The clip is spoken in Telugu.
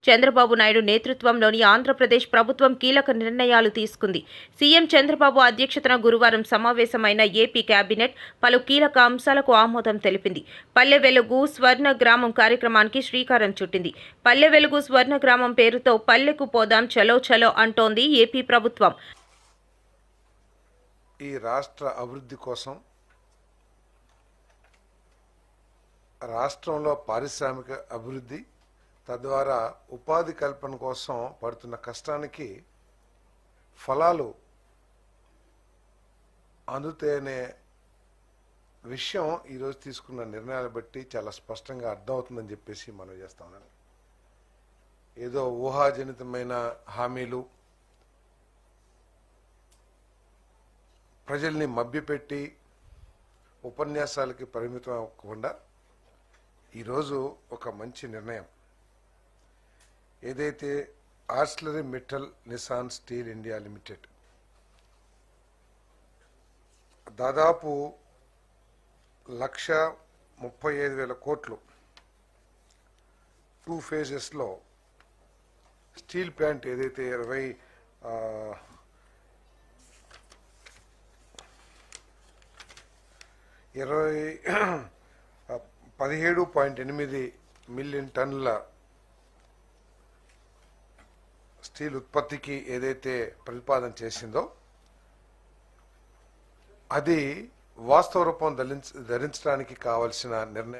చంద్రబాబు నాయుడు నేతృత్వంలోని ఆంధ్రప్రదేశ్ ప్రభుత్వం కీలక నిర్ణయాలు తీసుకుంది. సీఎం చంద్రబాబు అధ్యక్షతన గురువారం సమావేశమైన ఏపీ కేబినెట్ పలు కీలక అంశాలకు ఆమోదం తెలిపింది. పల్లె వెలుగు స్వర్ణ గ్రామం కార్యక్రమానికి శ్రీకారం చుట్టింది. పల్లె వెలుగు స్వర్ణ గ్రామం పేరుతో పల్లెకు పోదాం చలో చలో అంటోంది ఏపీ ప్రభుత్వం. ఈ రాష్ట్ర అభివృద్ధి కోసం, రాష్ట్రంలో పారిశ్రామిక అభివృద్ధి, తద్వారా ఉపాధి కల్పన కోసం పడుతున్న కష్టానికి ఫలాలు అందుతాయనే విషయం ఈరోజు తీసుకున్న నిర్ణయాలు బట్టి చాలా స్పష్టంగా అర్థమవుతుందని చెప్పేసి మనం చేస్తా ఉన్నాను. ఏదో ఊహాజనితమైన హామీలు, ప్రజల్ని మభ్యపెట్టి ఉపన్యాసాలకి పరిమితం అవ్వకుండా ఈరోజు ఒక మంచి నిర్ణయం, ఏదైతే Arcelor Mittal Nippon steel India limited దాదాపు 1,35,000 కోట్లు 2 ఫేజెస్లో స్టీల్ ప్లాంట్ ఏదైతే 17.8 మిలియన్ టన్నుల స్టీల్ ఉత్పత్తికి ఏదైతే ప్రతిపాదన చేసిందో అది వాస్తవ రూపం ధరించడానికి కావలసిన నిర్ణయం